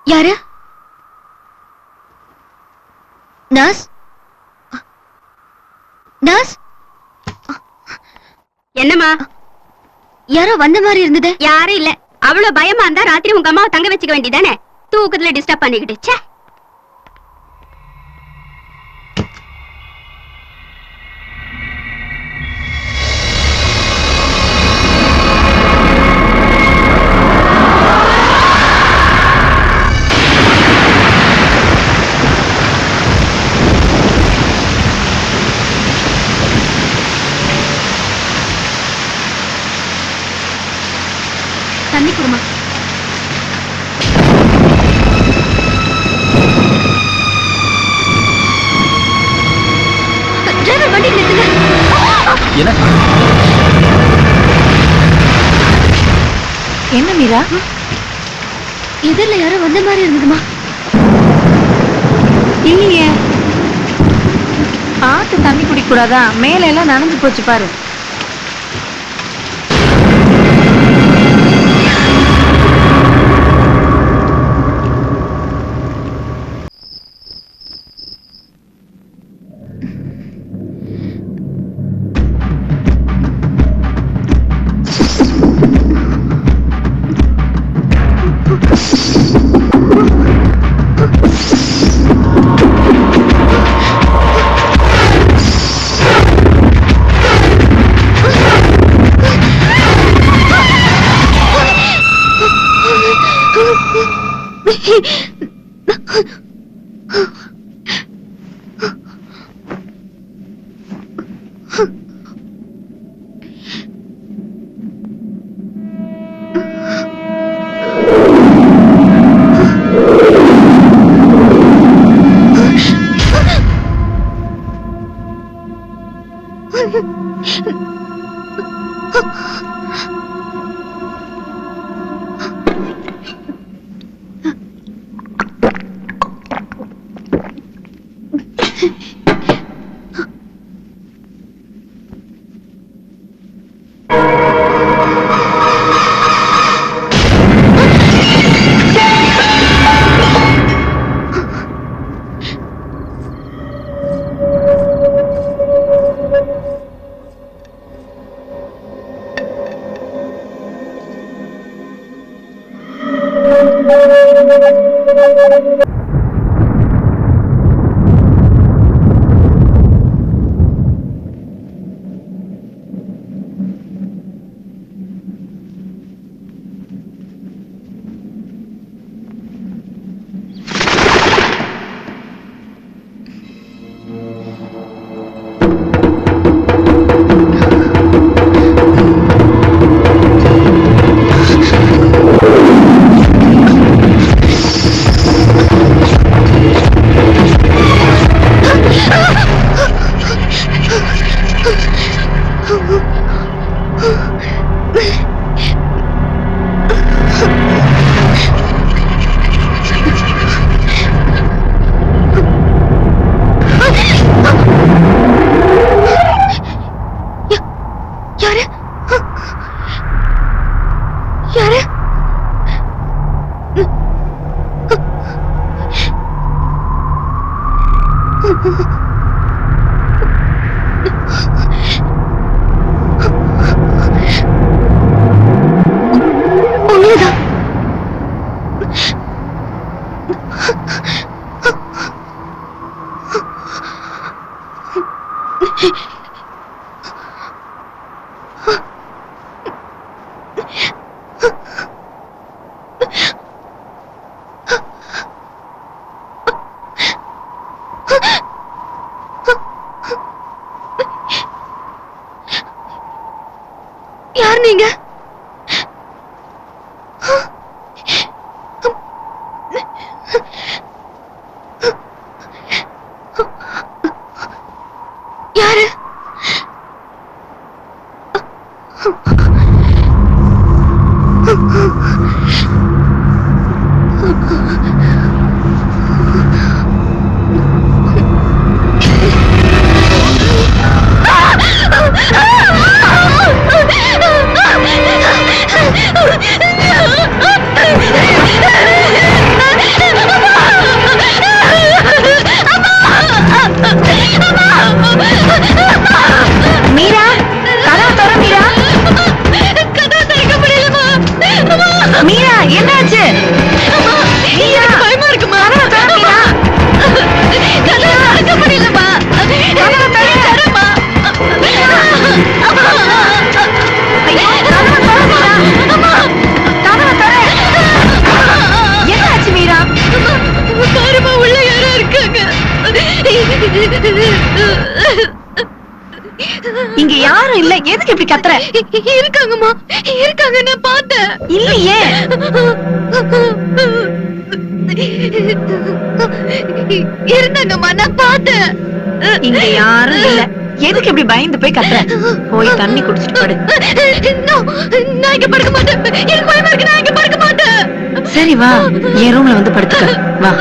யாரு? Nurse? Nurse? என்னம்மா? யாரோ வந்த மாதிரி இருந்தது. யாரும் இல்ல. அவ்வளவு பயமா இருந்தா ராத்திரி உங்க அம்மாவை தங்க வச்சுக்க வேண்டியதானே? தூக்கத்துல டிஸ்டர்ப் பண்ணிக்கிட்டு. ச்சே. தண்ணி குடுமா. டிரைவர் வண்டி நிறுத்துங்க. என்ன மீரா? எதிரில யாரோ வந்த மாதிரி இருந்ததுமா? இல்லையே. பார்த்து தண்ணி குடிக்க கூடாதா? மேல எல்லாம் நனைஞ்சு போச்சு பாரு. யார் நீங்க? யாரு? மீரா என்னாச்சு? மீரா பயமா இருக்குமா? மீரா நடக்க முடியலமா. என்னாச்சு மீரா? பாருமா, உள்ள யாரோ இருக்காங்க. இங்க யாரும் இல்ல, எதுக்கு இப்படி கத்துற? இருக்காங்கம்மா, இருக்காங்க, நான் பார்த்தேன். இல்லையே. இருந்தாங்கம்மா, நான் பார்த்தேன். இங்க யாரும் இல்ல, எதுக்கு இப்படி பயந்து போய் கத்துற? போய் தண்ணி குடிச்சிட்டு படு. நான் இங்க படுக்க மாட்டேன், எனக்கு பயமா இருக்கு, நான் இங்க படுக்க மாட்டேன். சரி வா, என் ரூம்ல வந்து படுத்துக்க வா.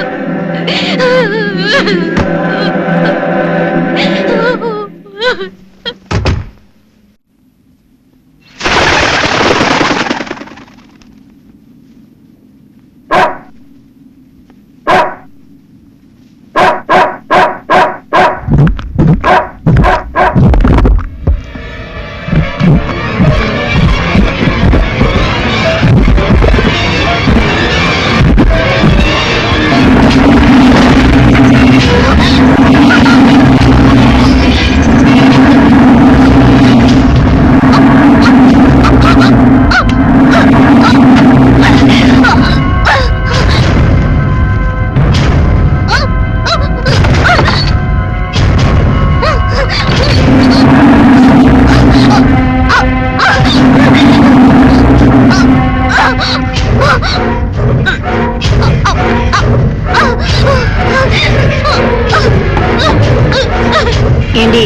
ஏண்டி,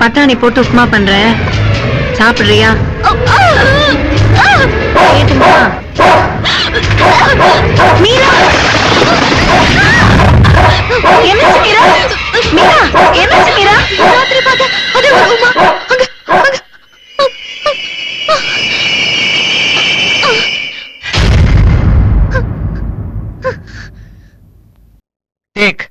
பட்டாணி போட்டு உப்புமா பண்றேன், சாப்பிடுறியா? கேட்டுமா? மீரா, என்னாச்சு மீரா? மீரா, என்னாச்சு மீரா? ராத்திரி பார்த்தா அது வருமா? அங்க அங்க. டேக்.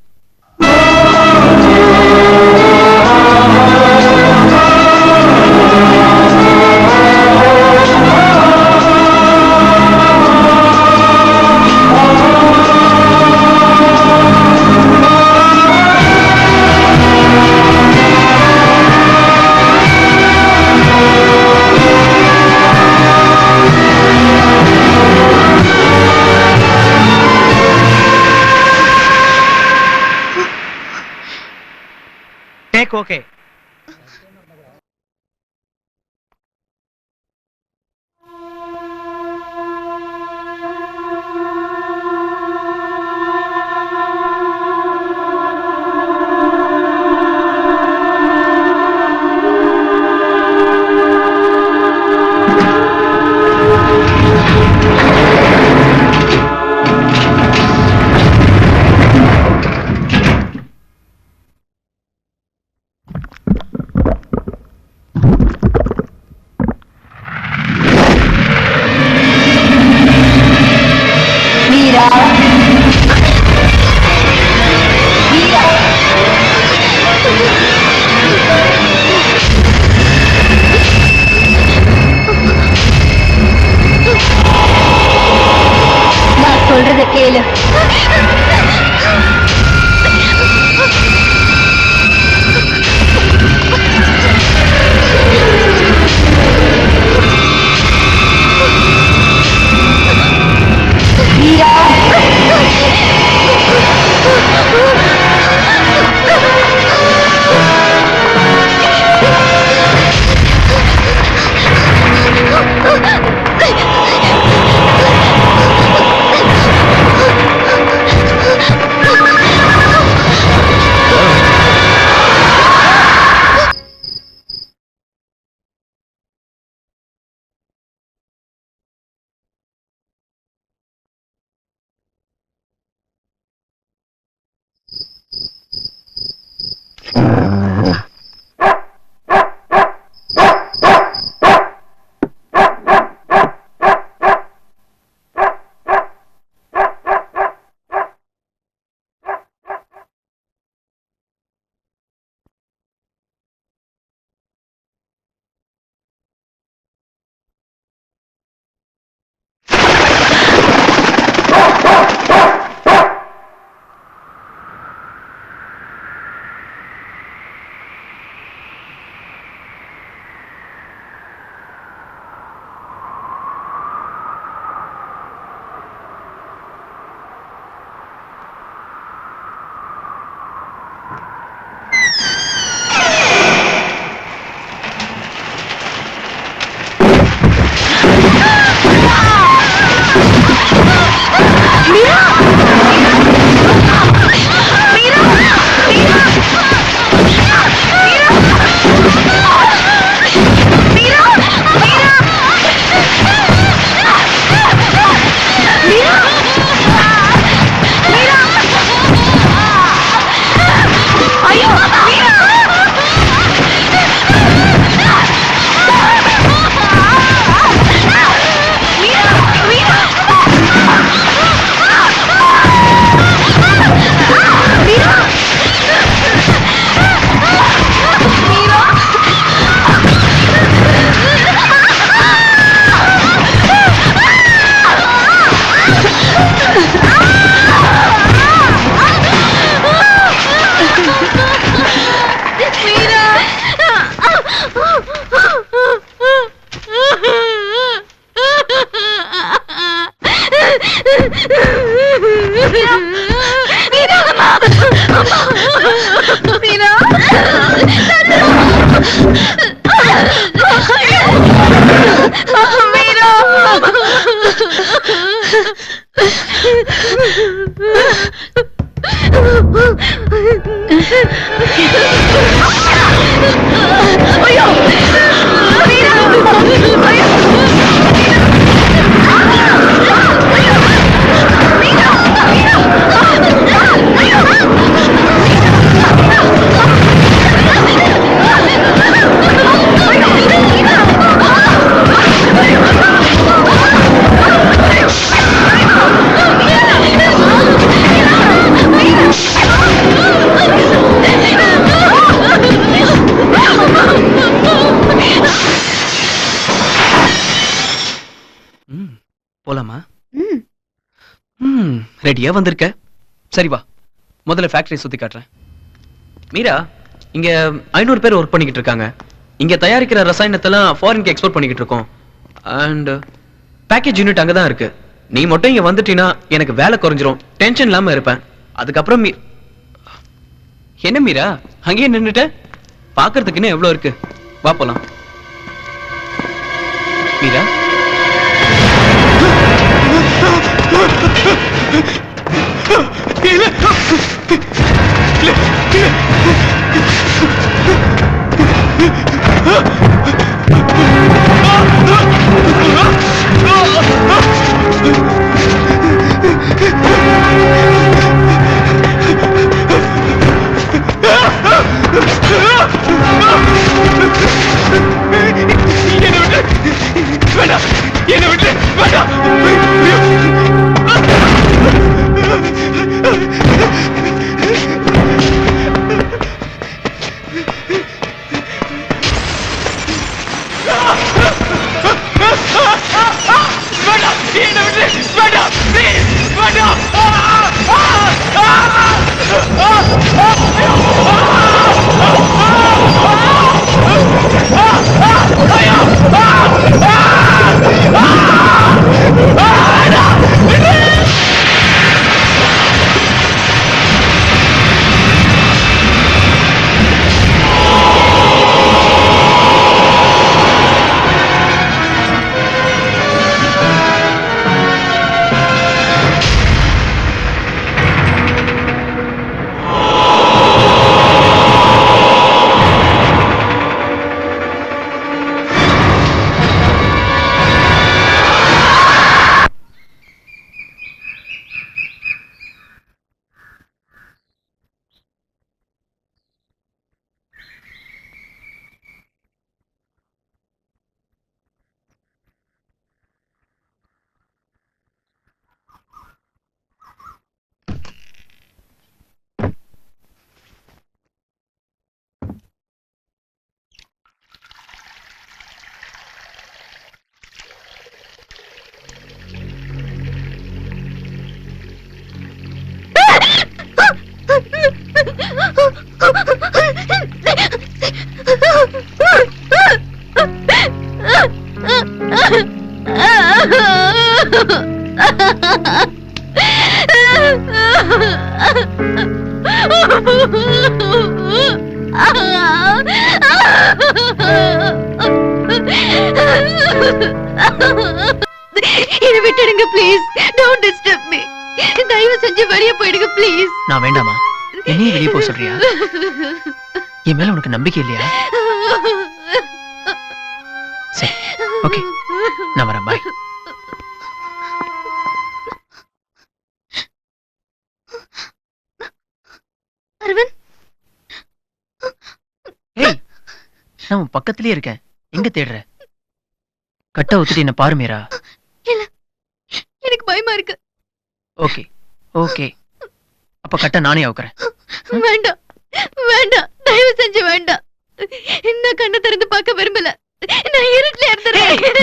Take okay. போலாமா? ம். ரெடியா வந்திருக்க? சரி வா, முதல்ல ஃபேக்டரி சுத்தி காட்டுறேன். மீரா, இங்க 500 பேர் ஒர்க் பண்ணிக்கிட்டு இருக்காங்க. இங்க தயாரிக்கிற ரசாயனத்தெல்லாம் ஃபாரினுக்கு எக்ஸ்போர்ட் பண்ணிக்கிட்டு இருக்கோம். அண்ட் பேக்கேஜ் யூனிட் அங்கதான் இருக்கு. நீ மட்டும் இங்க வந்துட்டீனா எனக்கு வேலை குறைஞ்சிரும், டென்ஷன் இல்லாம இருப்பேன். அதுக்கப்புறம் என்ன மீரா அங்கேயே நின்னுட்ட? பாக்குறதுக்கு இன்னும் எவ்வளவு இருக்கு, வா போலாம். மீரா, என்ன விட்டு என்ன விட்டுடுங்க ப்ளீஸ். Don't disturb me. தயவு செஞ்சு வெளியே போயிடுங்க ப்ளீஸ். நான் வேண்டாமா? என்னையும் வெளியே போக சொல்றியா? என் மேல உனக்கு நம்பிக்கை இல்லையா? சரி, ஓகே, நான் வரேன். பாய். அரவிந்த், ஏய், நான் உன் பக்கத்திலேயே இருக்கேன். எங்க தேடுற? கட்ட ஊத்திட்டு என்ன பாரு மீரா. இல்ல, எனக்கு பயமா இருக்கு. ஓகே ஓகே, அப்ப கட்ட நானே அவுக்குறேன். வேண்டாம் வேண்டாம், தயவு செஞ்சு வேண்டாம். நான் கண்ணை திறந்து பார்க்க விரும்பல. நான் இருட்டுல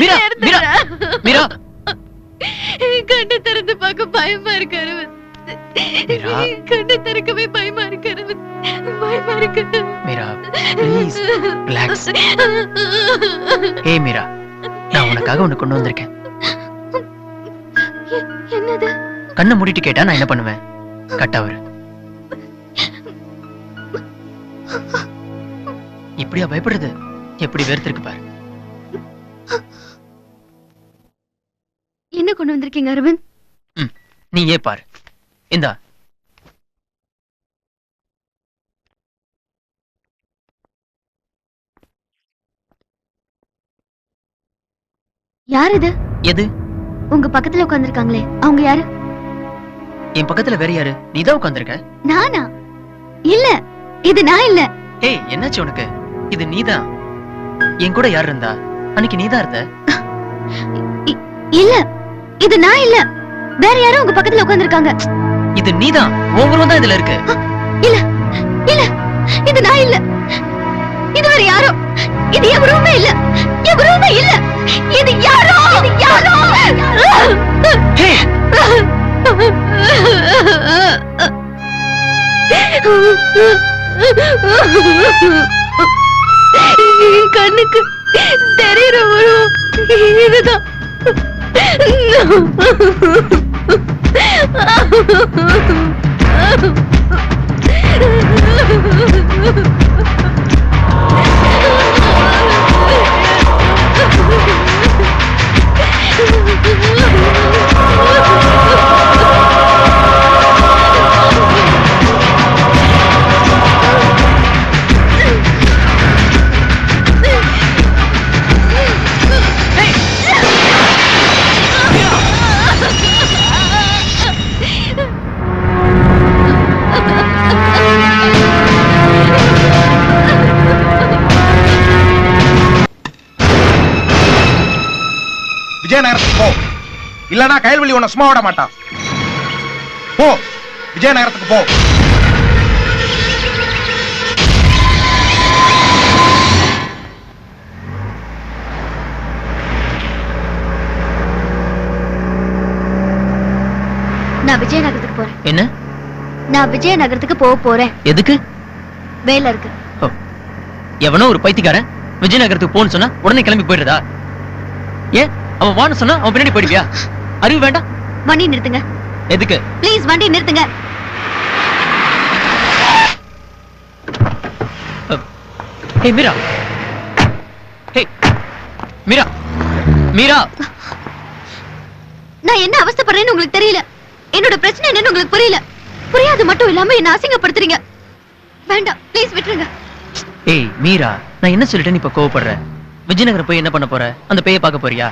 மீரா, மீரா, மீரா. கண்ணை திறந்து பார்க்க பயமா இருக்கு அரவிந்த். மீரா. கண்ணை திறக்கவே பயமா இருக்கு அரவிந்த். பயமா இருக்கு. Meera, please relax. ஏய் மீரா, நான் உனக்காக ஒண்ணு கொண்டு வந்திருக்கேன். என்னது? கண்ணை மூடிட்டு கேட்டா நான் என்ன பண்ணுவேன்? கட்டவர். இப்படியா பயப்படுறது? எப்படி வேர்த்திருக்கு பாரு. என்ன கொண்டு வந்திருக்கீங்க அரவிந்த்? நீ ஏன் பாரு. இந்தா. யார் இது? எது? உங்க பக்கத்துல உட்கார்ந்திருக்காங்களே, அவங்க யாரு? என் பக்கத்துல வேற யாரு? நீதான் உட்கார்ந்திருக்க. நானா? இல்ல, இது நான் இல்ல. ஏய், என்னாச்சு உனக்கு? இது நீதான். என் கூட யார் இருந்தா? அன்னைக்கு நீதான் இருந்த. இல்ல, இது நான் இல்ல. வேற யாரும் உங்க பக்கத்துல உட்கார்ந்திருக்காங்க. இது நீதான். உன் உருவம் தான் இதுல இருக்கு. இல்ல இல்ல, இது நான் இல்ல. இது வேற யாரோ. இது என் உருவமே இல்ல. என் உருவமே இல்ல. இது யாரோ. இது யாரோ. விஜயநகரத்துக்கு போ, இல்லனா கயல்வெளி உன்னை சும்மா விட மாட்டான். போ, விஜயநகரத்துக்கு போ. நான் விஜயநகரத்துக்கு போறேன். என்ன? நான் விஜயநகரத்துக்கு போறேன். எதுக்கு? வேலை இருக்கு. எவனோ ஒரு பைத்தியக்காரன் விஜயநகரத்துக்கு போன்னு சொன்னா உடனே கிளம்பி போயிடுறதா? ஏன் அவன் வான்னு சொன்னா அவன் பின்னாடி போயிடுவியா? அறிவு வேண்டாம். வண்டி நிறுத்துங்க. எதுக்கு? ப்ளீஸ் வண்டி நிறுத்துங்க. ஹே மீரா, ஹே மீரா, மீரா. நான் என்ன அவஸ்தைப்படுறேன்னு உங்களுக்கு தெரியல. என்னோட பிரச்சனை என்னன்னு உங்களுக்கு புரியல. புரியாது மட்டும் இல்லாம என்ன அசிங்கப்படுத்துறீங்க. வேண்டாம், ப்ளீஸ் விட்டுருங்க. ஏய் மீரா, நான் என்ன சொல்லிட்டேன்னு இப்ப கோவப்படுற? விஜயநகரம் போய் என்ன பண்ண போற? அந்த பேயை பார்க்க போறியா?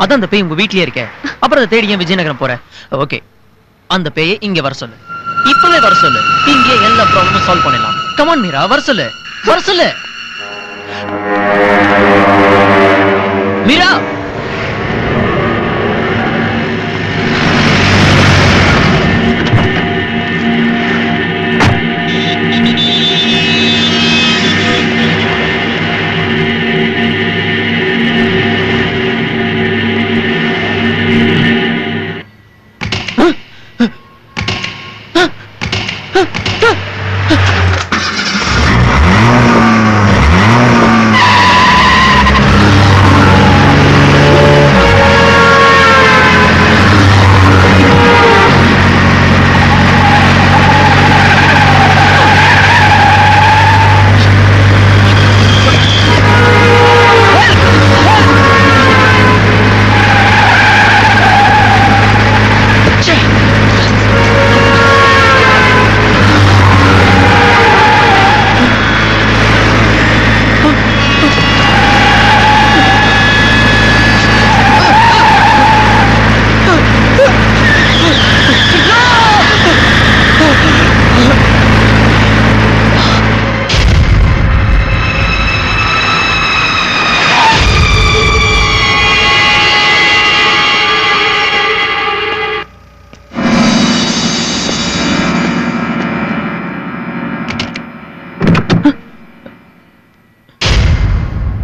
அதான் அந்த பேய் உங்க வீட்லயே இருக்க. அப்புறம் அதை தேடி ஏன் விஜயநகரம் போற? ஓகே, அந்த பேயை இங்க வர சொல்லு. இப்பவே வர சொல்லு. இங்கே எல்லா ப்ராப்ளமும் சால்வ் பண்ணிடலாம். கமான் மீரா, வர சொல்லு, வர சொல்லு. மீரா,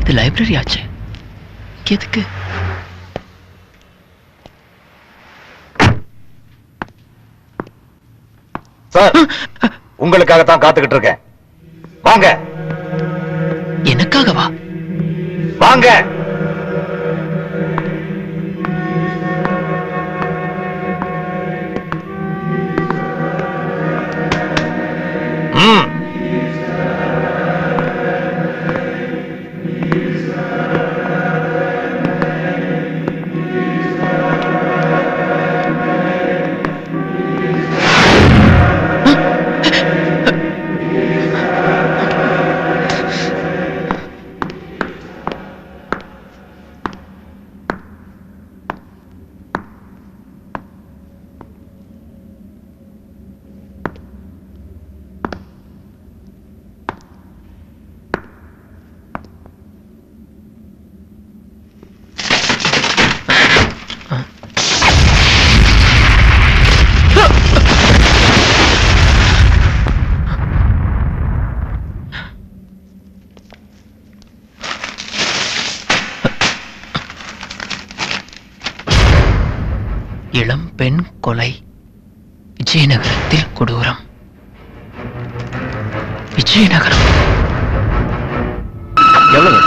இது லைப்ரரி ஆச்சு. எதுக்கு? சார், உங்களுக்காகத்தான் காத்துக்கிட்டு இருக்கேன். வாங்க. எனக்காகவா? வாங்க. இளம் பெண் கொலை, விஜயநகரத்தில் கொடூரம். விஜயநகரம் எவ்வளவு?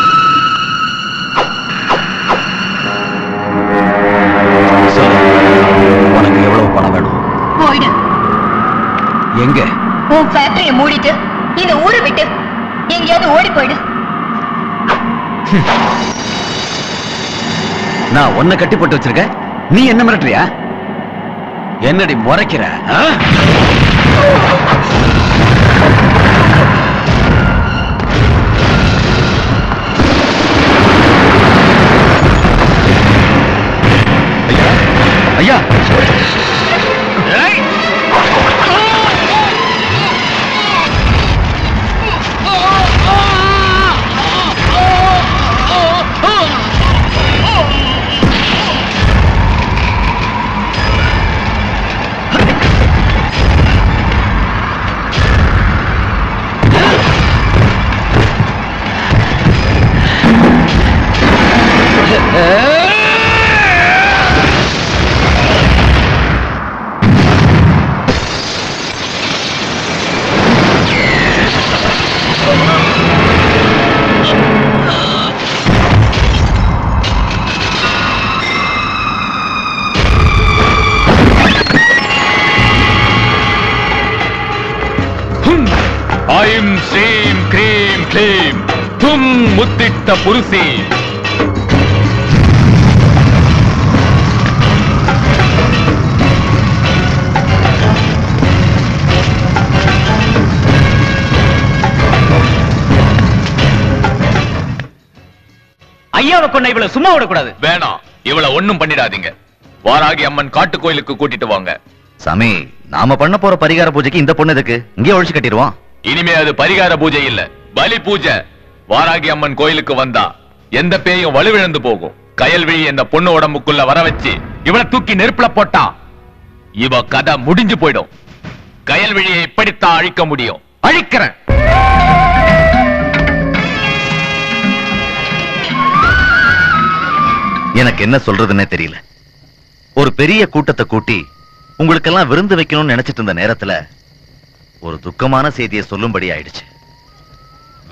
சார், எங்க? உன் ஃபேக்டரியை மூடிட்டு இந்த ஊரை விட்டு எங்கேயாவது ஓடி போயிடு. நான் உன்னை கட்டி போட்டு வச்சிருக்கேன், நீ என்ன மிரட்டுறியா? என்னடி முறைக்கிற? ஐயா, ஐம் ஸ்ரீம் க்ரீம் க்ளீம் தும் முத்திட்ட புருஷி. ஐயாவை கொண்ட இவளை சும்மா விடக்கூடாது. வேணாம், இவளை ஒண்ணும் பண்ணிடாதீங்க. வாராகி அம்மன் காட்டு கோயிலுக்கு கூட்டிட்டு வாங்க. சாமி, நாம பண்ண போற பரிகார பூஜைக்கு இந்த பொண்ணு எதுக்கு? இங்கே ஒழிச்சு கட்டிடுவோம். இனிமே அது பரிகார பூஜை இல்ல, பலி பூஜை. வாராகி அம்மன் கோயிலுக்கு வந்தா எந்த பேயும் வலுவிழந்து போகும். கயல்விழி இந்த பொண்ணு உடம்புக்குள்ள வர வச்சு இவளை தூக்கி நெருப்புல போட்டா இவ கதை முடிஞ்சு போயிடும். கயல்விழியை இப்படித்தான் அழிக்க முடியும். அழிக்கிறேன். எனக்கு என்ன சொல்றதுன்னே தெரியல. ஒரு பெரிய கூட்டத்தை கூட்டி உங்களுக்கெல்லாம் விருந்து வைக்கணும்னு நினைச்சிட்டு இருந்த நேரத்துல ஒரு துக்கமான செய்தியை சொல்லும்படி ஆயிடுச்சு.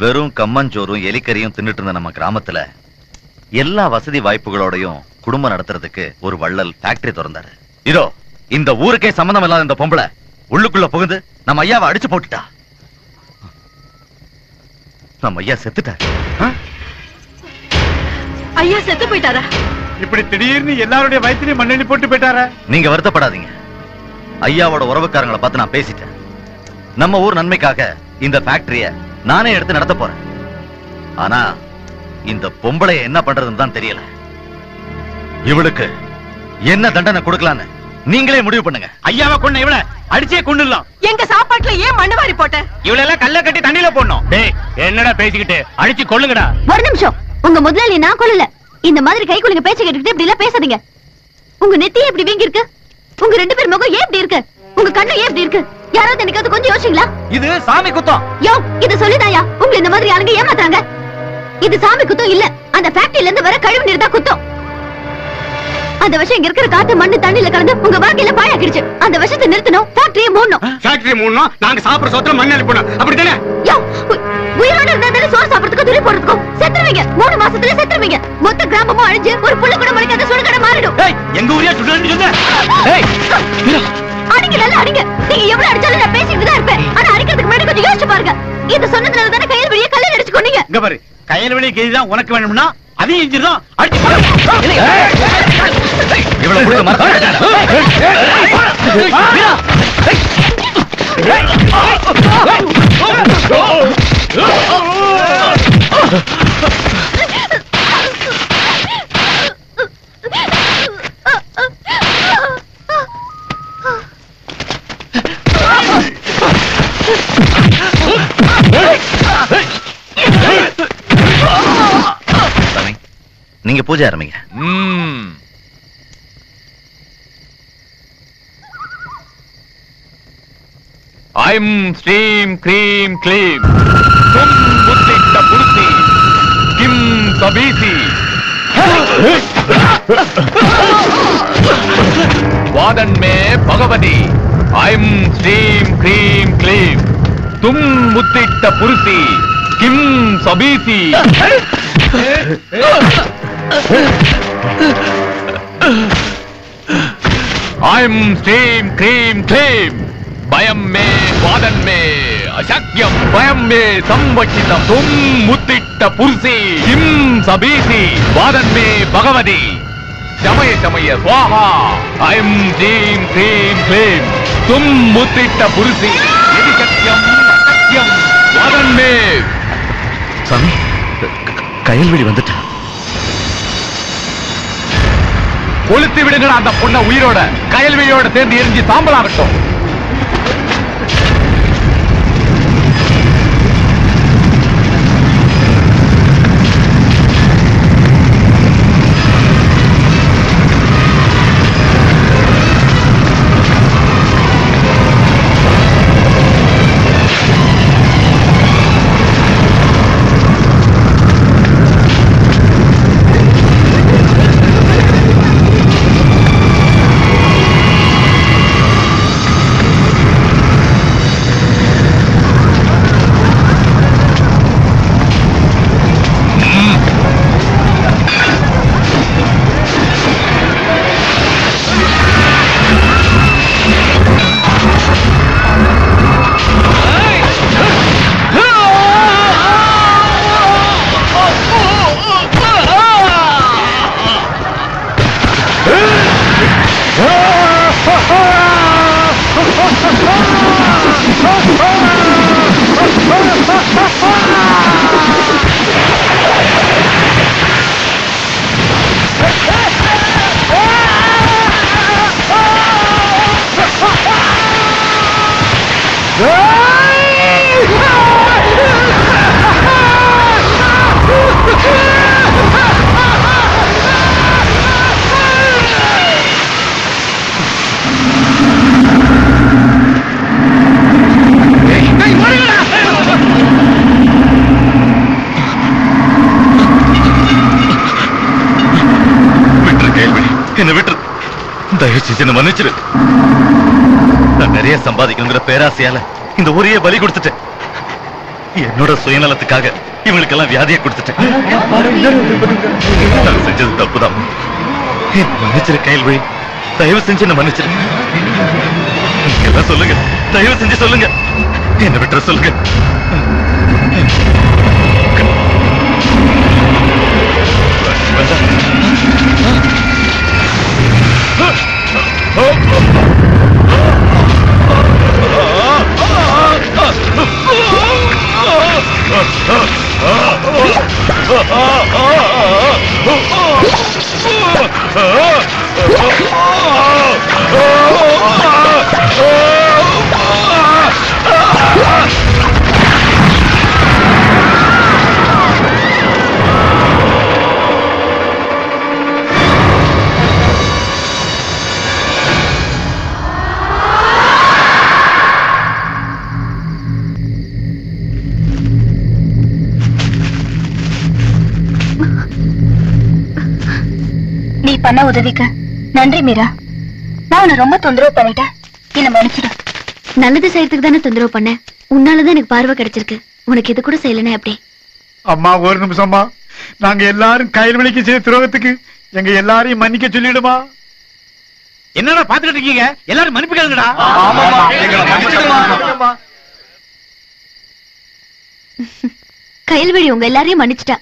வெறும் கம்மஞ்சோறும் எலிக்கறியும் தின்னுட்டு இருந்த நம்ம கிராமத்துல எல்லா வசதி வாய்ப்புகளோடையும் குடும்பம் நடத்துறதுக்கு ஒரு வள்ளல் ஃபேக்டரி திறந்தாரு. இதோ இந்த ஊருக்கே சம்பந்தம் இல்லாத இந்த பொம்பளை உள்ளுக்குள்ள புகுந்து நம்ம ஐயாவை அடிச்சு போட்டுட்டா. நம்ம ஐயா செத்துட்டார். ஐயா செத்து போயிட்டாரா? இப்படி திடீர்னு எல்லாருடைய வயிற்றிலையும் மண்ணெண்ணி போட்டு போயிட்டார. நீங்க வருத்தப்படாதீங்க. ஐயாவோட உறவுக்காரங்களை பார்த்து நான் பேசிட்டேன். நம்ம ஊர் நன்மைக்காக இந்த ஃபேக்டரிய நானே எடுத்து நடத்த போறேன். ஆனா இந்த பொம்பளை என்ன பண்றதுன்னு தான் தெரியல. இவளுக்கு என்ன தண்டனை கொடுக்கலான்னு நீங்களே முடிவு பண்ணுங்க. ஐயாவை கொண்ட இவள அடிச்சே கொண்டுலாம். எங்க சாப்பாட்டுல ஏன் மண்ணு வாரி போட்ட? இவளெல்லாம் கல்ல கட்டி தண்ணியில போடணும். டேய், என்னடா பேசிக்கிட்டு அடிச்சு கொள்ளுங்கடா. ஒரு நிமிஷம், உங்க முதலாளி நான் கொள்ளல. இந்த மாதிரி கை குலுங்க பேச்சு கேட்டுக்கிட்டு இப்படி எல்லாம் பேசாதீங்க. உங்க நெத்தி எப்படி வீங்கி இருக்கு? உங்க ரெண்டு பேர் முகம் ஏன் இப்படி இருக்கு? உங்க கண்ணு ஏன் இப்படி இருக்கு? யாராவது எனக்கு கொஞ்சம் யோசிங்களா? இது சாமி குத்தம். யோ, இது சொல்லிதாயா உங்களை இந்த மாதிரி ஆளுங்க ஏமாத்துறாங்க? இது சாமி குத்தம் இல்ல, அந்த ஃபேக்டரியில இருந்து வர கழிவு நீர் தான் குத்தம். அந்த விஷம் இங்க இருக்கிற காத்து மண்ணு தண்ணியில கலந்து உங்க வாழ்க்கையில பாழாக்கிடுச்சு. அந்த விஷத்தை நிறுத்தணும், ஃபேக்டரியை மூடணும். ஃபேக்டரி மூடணும், நாங்க சாப்பிடுற சோத்துல மண் அனுப்பணும். அப்படிதானே? யோ, உயிரோட இருந்தா தானே சோறு சாப்பிடுறதுக்கும் துணி போடுறதுக்கும். செத்துருவீங்க, 3 மாசத்துல செத்துருவீங்க. மொத்த கிராமமும் அழிஞ்சு ஒரு புள்ள கூட முளைக்காத சுடுகாட மாறிடும். எங்க ஊரே சுடுன்னு சொன்ன. அடிங்க, நல்லா அடிங்க. நீங்க எவ்வளவு அடிச்சாலும் நான் பேசிட்டு தான் இருப்பேன். ஆனா அடிக்கிறதுக்கு முன்னாடி கொஞ்சம் யோசிச்சு பாருங்க. இது சொன்னதுனால தானே கையில் வெளியே கல்ல அடிச்சு கொண்டீங்க. இங்க பாரு, கையில் வெளியே கேள்விதான் உனக்கு வேணும்னா அதையும் இஞ்சிருதான் அடிச்சு இவ்வளவு புடிக்க மாட்டேன். நீங்க பூஜை ஆரம்பிங்க. ஐம் ஸ்ரீம் க்ரீம் க்ளீம் தும் முத்திட்ட புருஷி கிம் சபீசி. வாதன் மே பகவதி. ஐம் ஸ்ரீம் க்ரீம் க்ளீம் தும் முத்திட்ட புருஷி கிம் சபீசி. ஐம் ஸ்ரீம் க்ரீம் க்ளீம் பயம் மே வாதன்மே அசக்யம் பயமே சம்பட்சிதம் தும் முத்திட்ட புருஷி கிம் சபீசி வாதன்மே பகவதி சமய சமய சுவாஹா ஐம் ஜீம் க்ரீம் க்ளீம் தும் முத்திட்ட புருஷி எதி சத்யம் சத்யம் வாதன்மே. சாமி கயல்விழி வந்துட்டா. கொளுத்தி விடுங்கடா அந்த பொண்ண உயிரோட, கயல்விழியோட சேர்ந்து எரிஞ்சு சாம்பலாகட்டும். என்ன விட்டு தயவு செஞ்சு மன்னிச்சிரு. நான் நிறைய சம்பாதிக்கணுங்கிற பேராசையால இந்த ஊரையே பலி கொடுத்துட்டேன். என்னோட சுயநலத்துக்காக இவங்களுக்கெல்லாம் வியாதியை கொடுத்துட்டேன். நான் செஞ்சது தப்புதான். மன்னிச்சிரு கயல்விழி, தயவு செஞ்சு என்ன மன்னிச்சிரு. நீங்க எல்லாம் சொல்லுங்க, தயவு செஞ்சு சொல்லுங்க, என்ன விட்டுற சொல்லுங்க. நீ பண்ண உதவிக்கு நன்றி மீரா. நான் உன்னை ரொம்ப தொந்தரவு பண்ணிட்டேன், என்ன மன்னிச்சிடு. நல்லது செய்யறதுக்கு தானே தொந்தரவு பண்ண. உன்னாலதான் எனக்கு பார்வை கிடைச்சிருக்கு. உனக்கு இது கூட செய்யலனே அப்படி. அம்மா ஒரு நிமிஷம்மா, நாங்க எல்லாரும் கயல்விழிக்கு செய்த துரோகத்துக்கு எங்க எல்லாரையும் மன்னிக்க சொல்லிடுமா. என்னடா பாத்துக்கிட்டு இருக்கீங்க, எல்லாரும் மன்னிப்பு கேளுங்கடா. கயல்விழி உங்க எல்லாரையும் மன்னிச்சிட்டா.